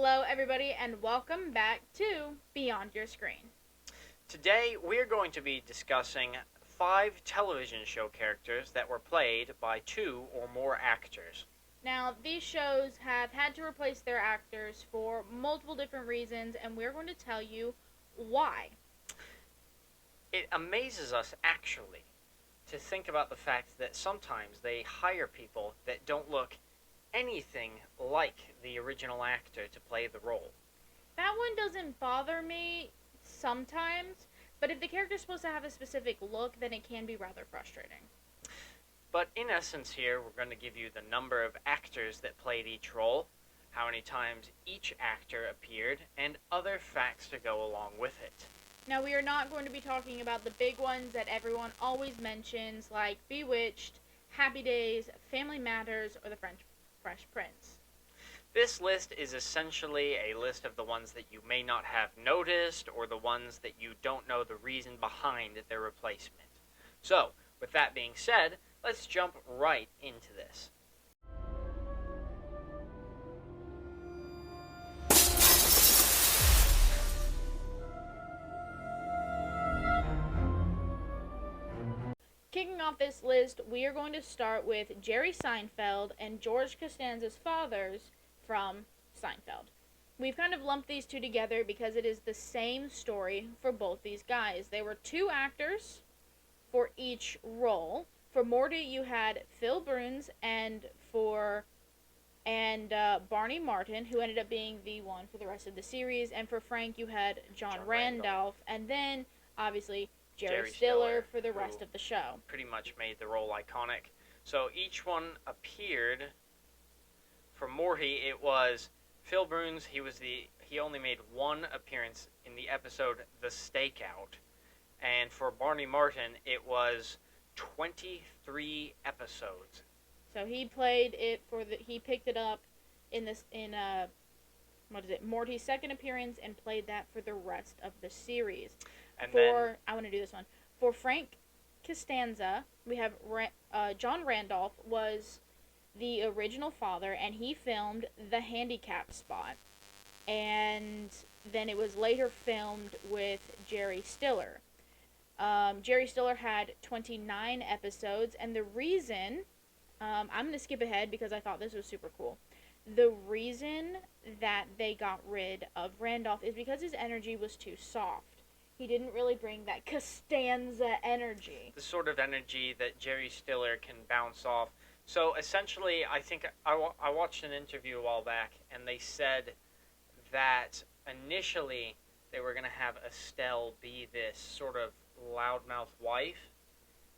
Hello, everybody, and welcome back to Beyond Your Screen. Today, we're going to be discussing 5 television show characters that were played by 2 or more actors. Now, these shows have had to replace their actors for multiple different reasons, and we're going to tell you why. It amazes us, actually, to think about the fact that sometimes they hire people that don't look anything like the original actor to play the role. That one doesn't bother me sometimes, but if the character's supposed to have a specific look, then it can be rather frustrating. But in essence here, we're going to give you the number of actors that played each role, how many times each actor appeared, and other facts to go along with it. Now, we are not going to be talking about the big ones that everyone always mentions, like Bewitched, Happy Days, Family Matters, or The Fresh Prince. This list is essentially a list of the ones that you may not have noticed or the ones that you don't know the reason behind their replacement. So, with that being said, let's jump right into this. Kicking off this list, we are going to start with Jerry Seinfeld and George Costanza's fathers from Seinfeld. We've kind of lumped these two together because it is the same story for both these guys. They were 2 actors for each role. For Morty, you had Phil Bruns, and Barney Martin, who ended up being the one for the rest of the series. And for Frank, you had John Randolph, and then obviously Jerry Stiller for the rest of the show. Pretty much made the role iconic. So each one appeared. For Morty, it was Phil Bruns. He only made one appearance in the episode The Stakeout, and for Barney Martin, it was 23 episodes. So he played it he picked it up in Morty's second appearance and played that for the rest of the series. And I want to do this one. For Frank Costanza, we have John Randolph was the original father, and he filmed the handicap spot. And then it was later filmed with Jerry Stiller. Jerry Stiller had 29 episodes, and the reason, I'm going to skip ahead because I thought this was super cool. The reason that they got rid of Randolph is because his energy was too soft. He didn't really bring that Costanza energy. The sort of energy that Jerry Stiller can bounce off. So essentially, I think I watched an interview a while back, and they said that initially they were going to have Estelle be this sort of loudmouth wife,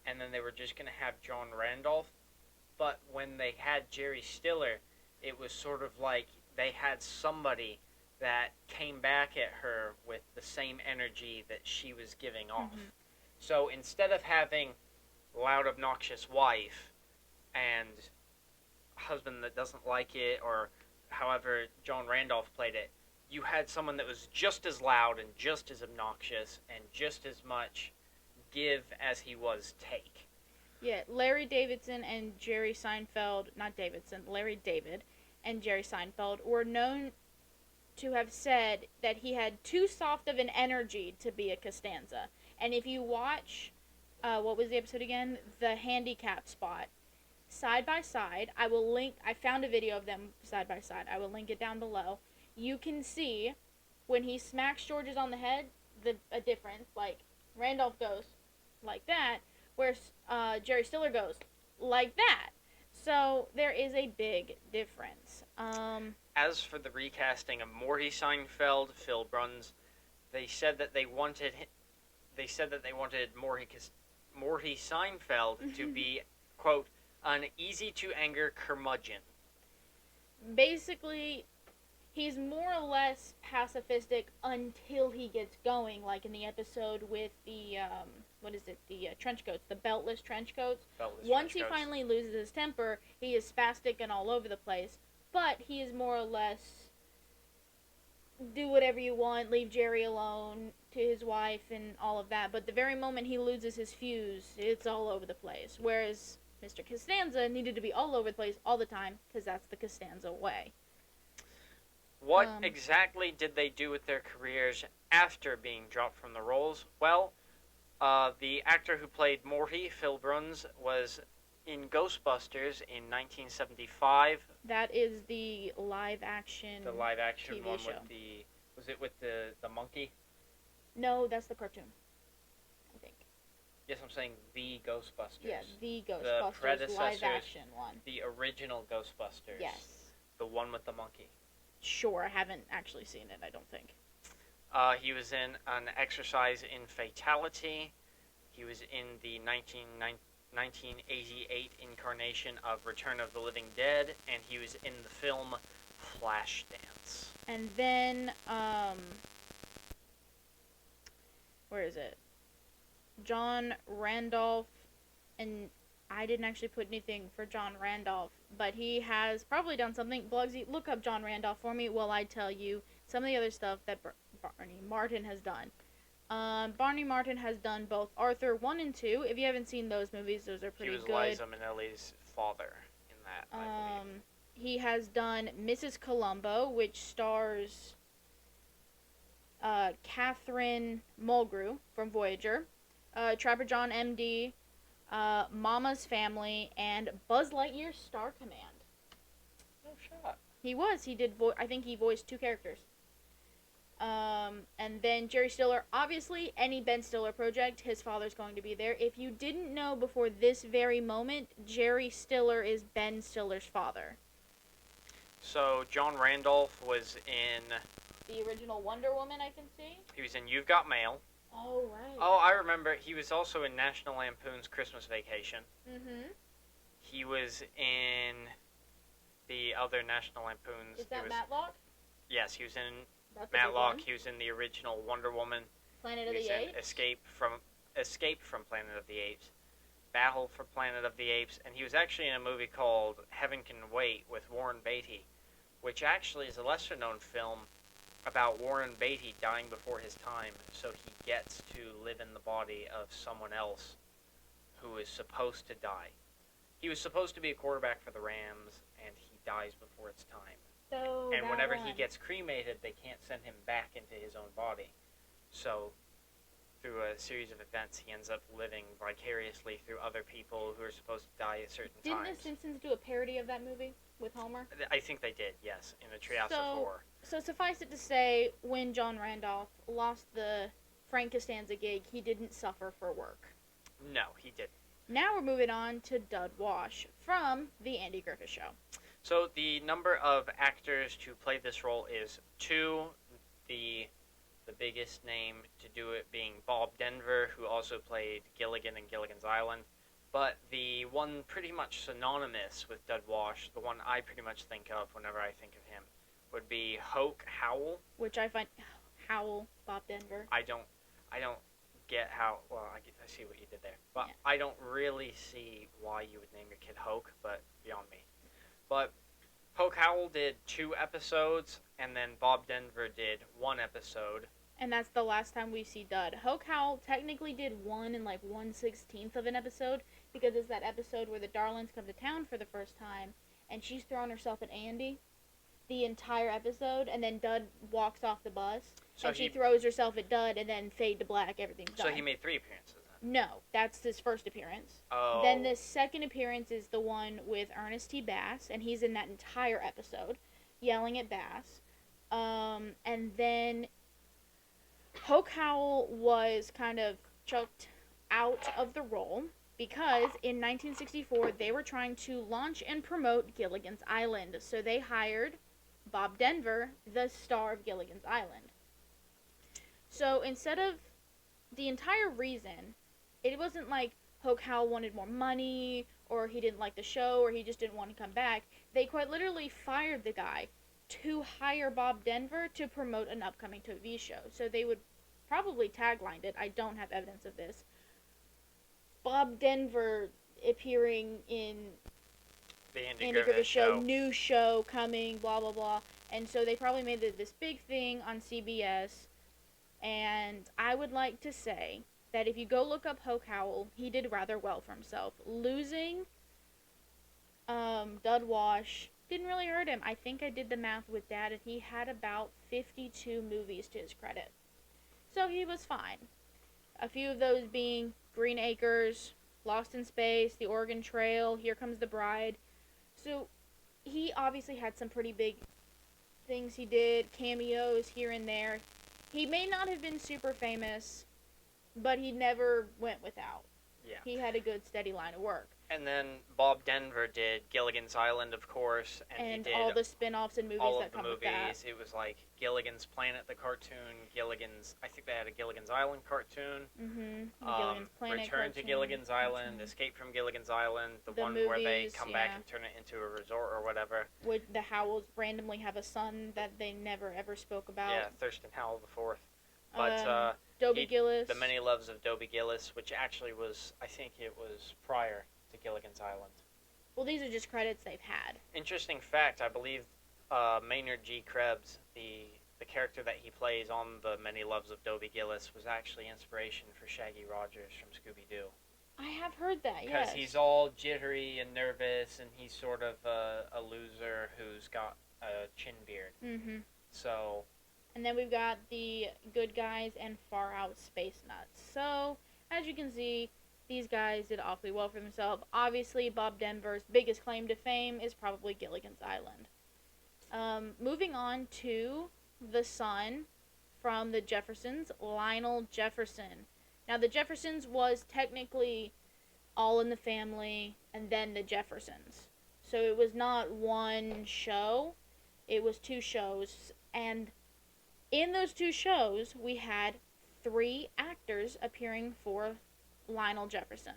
and then they were just going to have John Randolph. But when they had Jerry Stiller, it was sort of like they had somebody that came back at her with the same energy that she was giving off. Mm-hmm. So instead of having loud, obnoxious wife and husband that doesn't like it, or however John Randolph played it, you had someone that was just as loud and just as obnoxious and just as much give as he was take. Yeah, Larry David and Jerry Seinfeld were known to have said that he had too soft of an energy to be a Costanza. And if you watch, what was the episode again? The handicap spot. Side by side, I found a video of them side by side. I will link it down below. You can see when he smacks George's on the head, a difference. Like, Randolph goes like that, whereas Jerry Stiller goes like that. So there is a big difference. As for the recasting of Morty Seinfeld, Phil Bruns, they said that they wanted Morty Seinfeld to be, quote, an easy-to-anger curmudgeon. Basically, he's more or less pacifistic until he gets going, like in the episode with the, trench coats, the beltless trench coats. Once he finally loses his temper, he is spastic and all over the place, but he is more or less do whatever you want, leave Jerry alone to his wife and all of that, but the very moment he loses his fuse, it's all over the place, whereas Mr. Costanza needed to be all over the place all the time, because that's the Costanza way. What exactly did they do with their careers after being dropped from the roles? Well, the actor who played Morty, Phil Bruns, was in Ghostbusters in 1975. That is the live action. The live action TV one show. with the was it with the monkey? No, that's the cartoon. I think. Yes, I'm saying the Ghostbusters. Yeah, the Ghostbusters live action one. The original Ghostbusters. Yes. The one with the monkey. Sure, I haven't actually seen it, I don't think. He was in An Exercise in Fatality. He was in the 1988 incarnation of Return of the Living Dead, and he was in the film Flashdance. And then, where is it? John Randolph, and I didn't actually put anything for John Randolph, but he has probably done something. Blugsy, look up John Randolph for me while I tell you some of the other stuff that Barney Martin has done. Barney Martin has done both Arthur 1 and 2. If you haven't seen those movies, those are pretty good. He was Liza Minnelli's father in that, I believe. He has done Mrs. Columbo, which stars Catherine Mulgrew from Voyager, Trapper John M.D., Mama's Family, and Buzz Lightyear's Star Command. No shot. He was. He did. I think he voiced 2 characters. And then Jerry Stiller. Obviously, any Ben Stiller project, his father's going to be there. If you didn't know before this very moment, Jerry Stiller is Ben Stiller's father. So John Randolph was in the original Wonder Woman, I can see. He was in You've Got Mail. Oh, right. Oh, I remember. He was also in National Lampoon's Christmas Vacation. Mm-hmm. He was in the other National Lampoon's. Is that Matlock? Yes, he was in Matlock. He was in the original Wonder Woman. Planet of the Apes. Escape from Planet of the Apes. Battle for Planet of the Apes. And he was actually in a movie called Heaven Can Wait with Warren Beatty, which actually is a lesser-known film about Warren Beatty dying before his time, so he gets to live in the body of someone else who is supposed to die. He was supposed to be a quarterback for the Rams, and he dies before it's time. So and whenever he gets cremated, they can't send him back into his own body. So, through a series of events, he ends up living vicariously through other people who are supposed to die at certain times. Didn't The Simpsons do a parody of that movie with Homer? I think they did, yes, in the Treehouse of Horror. So suffice it to say, when John Randolph lost the Frank Costanza gig, he didn't suffer for work. No, he didn't. Now we're moving on to Dud Wash from The Andy Griffith Show. So the number of actors to play this role is 2. The biggest name to do it being Bob Denver, who also played Gilligan in Gilligan's Island. But the one pretty much synonymous with Dud Wash, the one I pretty much think of whenever I think of him, would be Hoke Howell. Which I find Howell, Bob Denver. I don't get how. Well, I see what you did there, but yeah. I don't really see why you would name your kid Hoke. But beyond me. But Hoke Howell did 2 episodes, and then Bob Denver did 1 episode. And that's the last time we see Dud. Hoke Howell technically did 1 and 1/16 of an episode, because it's that episode where the Darlings come to town for the first time, and she's throwing herself at Andy the entire episode, and then Dud walks off the bus, and she throws herself at Dud, and then fade to black, everything's done. So he made 3 appearances then? No, that's his first appearance. Oh. Then the second appearance is the one with Ernest T. Bass, and he's in that entire episode, yelling at Bass. And then Hoke Howell was kind of choked out of the role because in 1964 they were trying to launch and promote Gilligan's Island. So they hired Bob Denver, the star of Gilligan's Island. So instead of the entire reason, it wasn't like Hoke Howell wanted more money or he didn't like the show or he just didn't want to come back. They quite literally fired the guy to hire Bob Denver to promote an upcoming TV show. So they would probably taglined it. I don't have evidence of this. Bob Denver appearing in the Andy Griffith Show, new show coming, blah, blah, blah. And so they probably made this big thing on CBS. And I would like to say that if you go look up Hoke Howell, he did rather well for himself. Losing Dud Wash didn't really hurt him. I think I did the math with Dad, and he had about 52 movies to his credit. So he was fine. A few of those being Green Acres, Lost in Space, The Oregon Trail, Here Comes the Bride. So he obviously had some pretty big things he did, cameos here and there. He may not have been super famous, but he never went without. Yeah. He had a good, steady line of work. And then Bob Denver did Gilligan's Island, of course, and he did all the spin-offs and movies all that of the come movies. with that. It was like Gilligan's Planet, the cartoon, I think they had a Gilligan's Island cartoon. Gilligan's Planet Return cartoon. to Gilligan's Island, Escape from Gilligan's Island, the one movies, where they come back and turn it into a resort or whatever. Would the Howells randomly have a son that they never ever spoke about? Yeah, Thurston Howell the Fourth. But Dobie Gillis. The Many Loves of Dobie Gillis, which actually was, I think it was prior to Gilligan's Island. Well, these are just credits they've had. Interesting fact, I believe Maynard G. Krebs, the character that he plays on The Many Loves of Dobie Gillis, was actually inspiration for Shaggy Rogers from Scooby-Doo. I have heard that, yes. Because he's all jittery and nervous, and he's sort of a loser who's got a chin beard. Mm-hmm. So... And then we've got the Good Guys and Far Out Space Nuts. So, as you can see, these guys did awfully well for themselves. Obviously, Bob Denver's biggest claim to fame is probably Gilligan's Island. Moving on to the son from the Jeffersons, Lionel Jefferson. Now, the Jeffersons was technically All in the Family and then the Jeffersons. So it was not one show. It was two shows. And in those two shows, we had 3 actors appearing for Lionel Jefferson.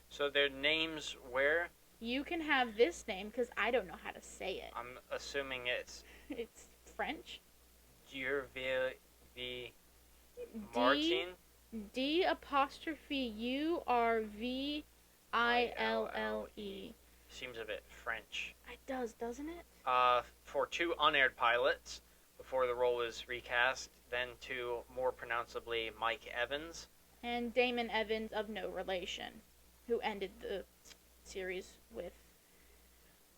So their names were? You can have this name because I don't know how to say it. I'm assuming it's... It's French. D'Urville Martin? D''Urville. Seems a bit French. It does, doesn't it? For 2 unaired pilots before the role was recast, then to more pronounceably Mike Evans. And Damon Evans of no relation, who ended the series with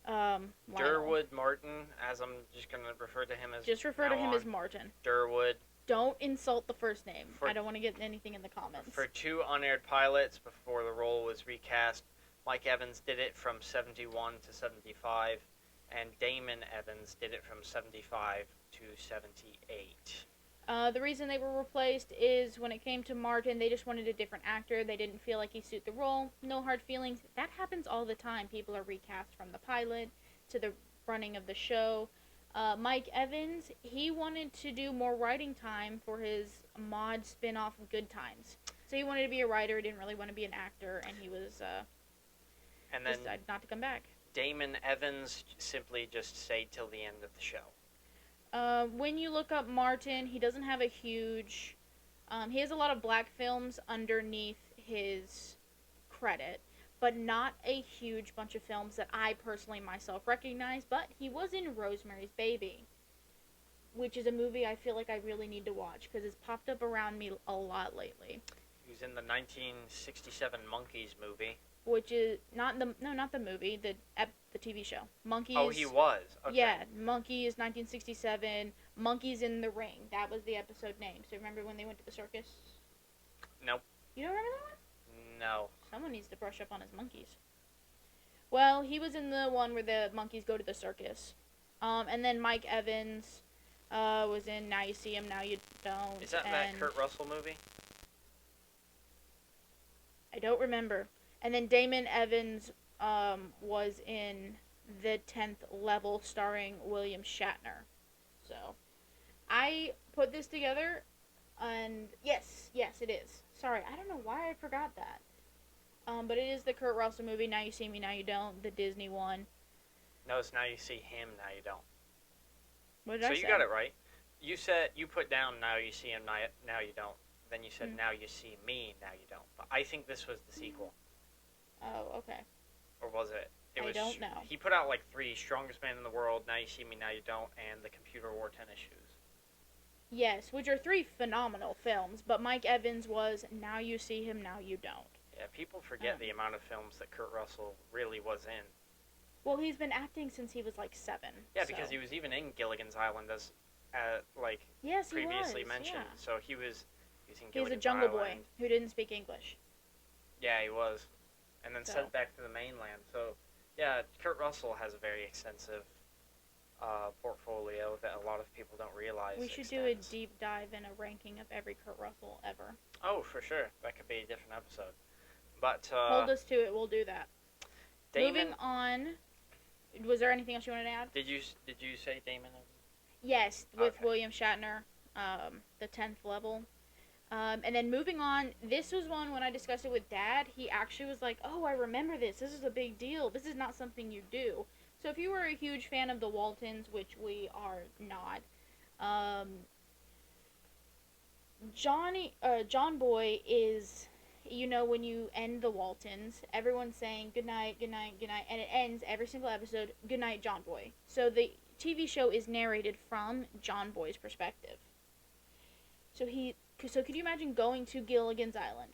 Durwood Martin, as I'm just going to refer to him as Just refer to him as Martin. Durwood. Don't insult the first name. I don't want to get anything in the comments. For 2 unaired pilots before the role was recast, Mike Evans did it from 71 to 75, and Damon Evans did it from 75 to 78. The reason they were replaced is when it came to Martin, they just wanted a different actor. They didn't feel like he suited the role. No hard feelings. That happens all the time. People are recast from the pilot to the running of the show. Mike Evans, he wanted to do more writing time for his mod spin-off of Good Times. So he wanted to be a writer, didn't really want to be an actor, and he was and then decided not to come back. Damon Evans simply just stayed till the end of the show. When you look up Martin, he doesn't have a huge... he has a lot of black films underneath his credit, but not a huge bunch of films that I personally myself recognize, but he was in Rosemary's Baby, which is a movie I feel like I really need to watch, because it's popped up around me a lot lately. He was in the 1967 Monkeys movie. Which is not the movie, the TV show. Monkeys. Oh, he was. Okay. Yeah, Monkeys 1967. Monkeys in the Ring. That was the episode name. So remember when they went to the circus? Nope. You don't remember that one? No. Someone needs to brush up on his monkeys. Well, he was in the one where the monkeys go to the circus. And then Mike Evans was in Now You See Him, Now You Don't. Is that Kurt Russell movie? I don't remember. And then Damon Evans was in The 10th Level, starring William Shatner. So, I put this together, and yes, it is. Sorry, I don't know why I forgot that. But it is the Kurt Russell movie, Now You See Me, Now You Don't, the Disney one. No, it's Now You See Him, Now You Don't. What did I say? So you got it right. You put down Now You See Him, Now You Don't. Then you said Now You See Me, Now You Don't. But I think this was the sequel. Oh, okay. Or was it? I don't know. He put out like 3, Strongest Man in the World, Now You See Me, Now You Don't, and The Computer Wore Tennis Shoes. Yes, which are 3 phenomenal films, but Mike Evans was Now You See Him, Now You Don't. Yeah, people forget the amount of films that Kurt Russell really was in. Well, he's been acting since he was like 7. Yeah, so. because he was even in Gilligan's Island as, like Yes, he previously was. mentioned. Yeah. So he was in He was a Gilligan's jungle Island. boy who didn't speak English. Yeah, he was, and then So. sent back to the mainland. So yeah, Kurt Russell has a very extensive portfolio that a lot of people don't realize. We should do a deep dive and a ranking of every Kurt Russell ever. Oh, for sure. That could be a different episode. But hold us to it. We'll do that. Damon, moving on. Was there anything else you wanted to add? Did you say Damon? Yes, with Okay. William Shatner, the 10th level. And then moving on, this was one when I discussed it with Dad. He actually was like, "Oh, I remember this. This is a big deal. This is not something you do." So if you were a huge fan of the Waltons, which we are not, John Boy is, when you end the Waltons, everyone's saying good night, good night, good night, and it ends every single episode, good night, John Boy. So the TV show is narrated from John Boy's perspective. So could you imagine going to Gilligan's Island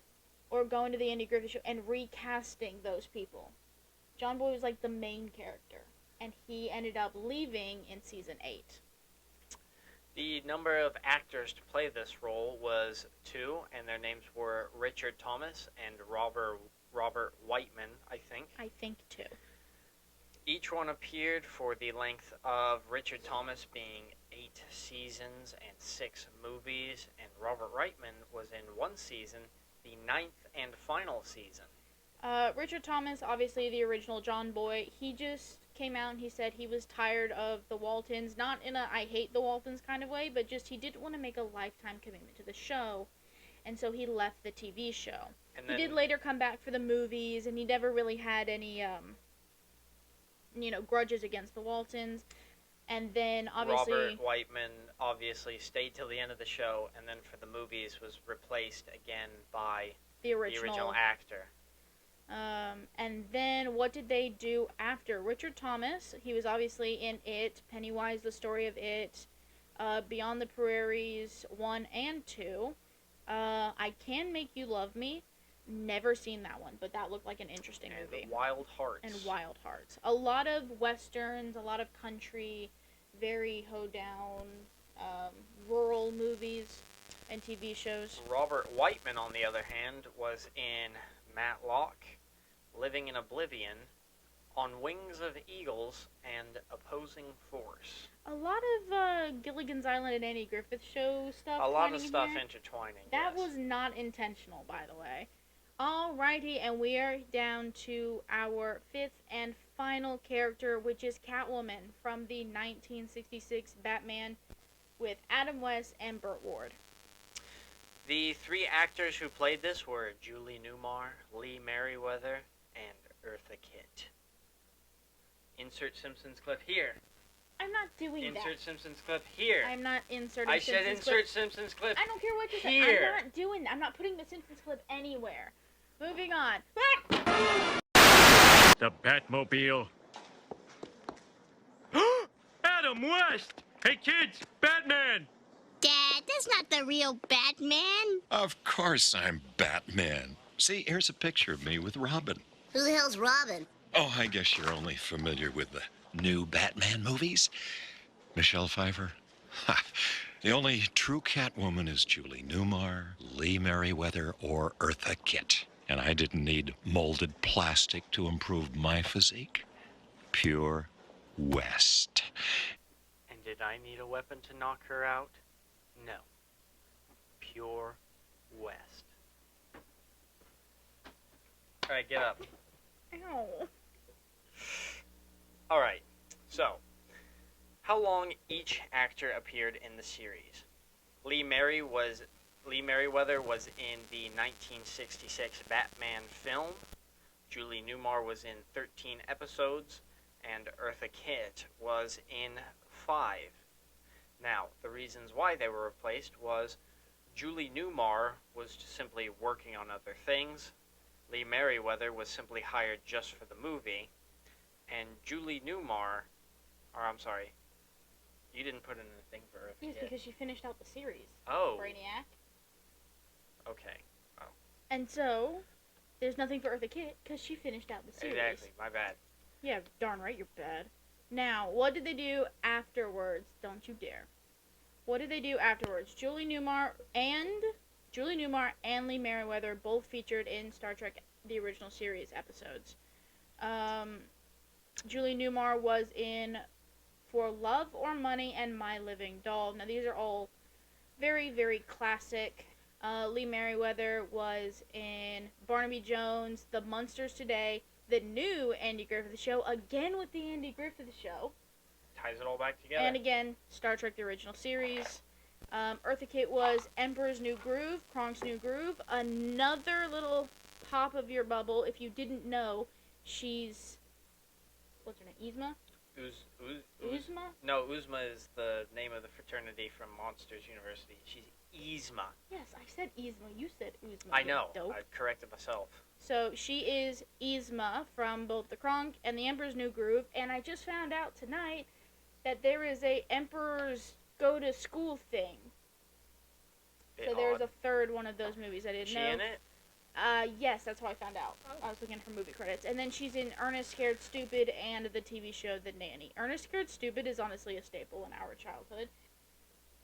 or going to the Andy Griffith Show and recasting those people? John Boy was like the main character, and he ended up leaving in season 8. The number of actors to play this role was 2, and their names were Richard Thomas and Robert Whiteman, I think. I think 2. Each one appeared for the length of Richard Thomas being 8 seasons and 6 movies, and Robert Whiteman was in 1 season, the 9th and final season. Richard Thomas, obviously the original John Boy, he just came out and he said he was tired of the Waltons, not in a I hate the Waltons kind of way, but just he didn't want to make a lifetime commitment to the show, and so he left the TV show. And then, he did later come back for the movies, and he never really had any, grudges against the Waltons. And then, obviously, Robert Whiteman obviously stayed till the end of the show, and then for the movies was replaced again by the original actor. And then what did they do after? Richard Thomas, he was obviously in It, Pennywise, the Story of It, Beyond the Prairies 1 and 2. I Can Make You Love Me. Never seen that one, but that looked like an interesting movie. Wild Hearts. And Wild Hearts. A lot of westerns, a lot of country, very hoedown, rural movies and TV shows. Robert Whiteman, on the other hand, was in Matlock, Living in Oblivion, On Wings of Eagles, and Opposing Force. A lot of Gilligan's Island and Andy Griffith Show stuff. A lot of stuff here. intertwining. That yes. was not intentional, by the way. Alrighty, and we are down to our 5th and final character, which is Catwoman from the 1966 Batman with Adam West and Burt Ward. The 3 actors who played this were Julie Newmar, Lee Merriweather, and Eartha Kitt. Insert Simpsons clip here. I'm not doing that. Insert Simpsons clip here. I'm not inserting I Simpsons said insert clip. Simpsons clip. I don't care what you say. Here. I'm not doing that. I'm not putting the Simpsons clip anywhere. Moving on. The Batmobile. Adam West! Hey kids, Batman! Dad, that's not the real Batman. Of course I'm Batman. See, here's a picture of me with Robin. Who the hell's Robin? Oh, I guess you're only familiar with the new Batman movies. Michelle Pfeiffer. Ha. The only true Catwoman is Julie Newmar, Lee Merriweather, or Eartha Kitt. And I didn't need molded plastic to improve my physique. Pure West. And did I need a weapon to knock her out? No. Pure West. Alright, get up. Ow. Alright, so, how long each actor appeared in the series? Lee Merriweather was in the 1966 Batman film. Julie Newmar was in 13 episodes, and Eartha Kitt was in 5. Now, the reasons why they were replaced was Julie Newmar was simply working on other things. Lee Merriweather was simply hired just for the movie. And Julie Newmar, or I'm sorry, you didn't put in a thing for Eartha Yes, Kitt. because she finished out the series. Oh. Brainiac. Okay. And so, there's nothing for Eartha Kitt because she finished out the series. Exactly, my bad. Yeah, darn right you're bad. Now, what did they do afterwards? Don't you dare. What did they do afterwards? Julie Newmar and Lee Merriweather both featured in Star Trek the original series episodes. Julie Newmar was in For Love or Money and My Living Doll. Now these are all very, very classic. Lee Merriweather was in Barnaby Jones, The Munsters Today, the new Andy Griffith Show, again with the Andy Griffith Show. Ties it all back together. And again, Star Trek the original series. Eartha Kitt was Emperor's New Groove, Kronk's New Groove. Another little pop of your bubble. If you didn't know, she's... What's her name? Yzma? Yzma? No, Yzma is the name of the fraternity from Monsters University. She's Yzma. Yes, I said Yzma. You said Yzma. I know. Dope. I corrected myself. So she is Yzma from both the Kronk and the Emperor's New Groove. And I just found out tonight that there is a Emperor's Go to School thing. So there's a third one of those movies. I didn't know. She in it? Yes, that's how I found out. I was looking at her movie credits. And then she's in Ernest Scared Stupid and the TV show The Nanny. Ernest Scared Stupid is honestly a staple in our childhood.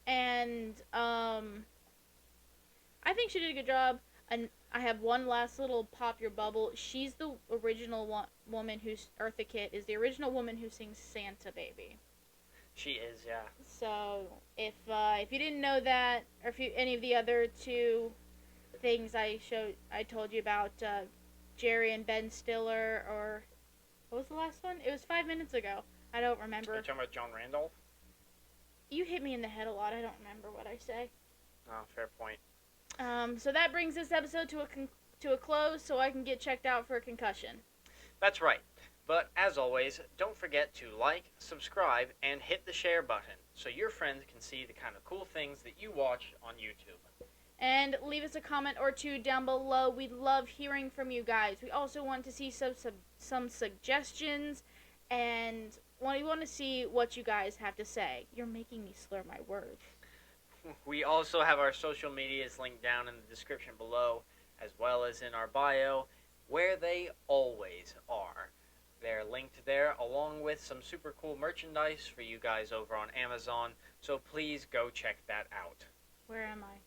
And, I think she did a good job. And I have one last little pop your bubble. She's the original woman who's... Eartha Kitt is the original woman who sings Santa Baby. She is, yeah. So, if you didn't know that, or if any of the other two things I told you about, Jerry and Ben Stiller, or what was the last one? It was 5 minutes ago. I don't remember. Are you talking about John Randolph? You hit me in the head a lot. I don't remember what I say. Oh, fair point. So that brings this episode to a close, so I can get checked out for a concussion. That's right. But as always, don't forget to like, subscribe, and hit the share button so your friends can see the kind of cool things that you watch on YouTube. And leave us a comment or two down below. We love hearing from you guys. We also want to see some suggestions, and we want to see what you guys have to say. You're making me slur my words. We also have our social medias linked down in the description below, as well as in our bio, where they always are. They're linked there, along with some super cool merchandise for you guys over on Amazon, so please go check that out. Where am I?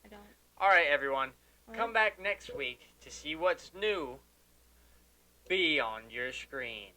I don't. Alright, everyone. What? Come back next week to see what's new beyond your screen.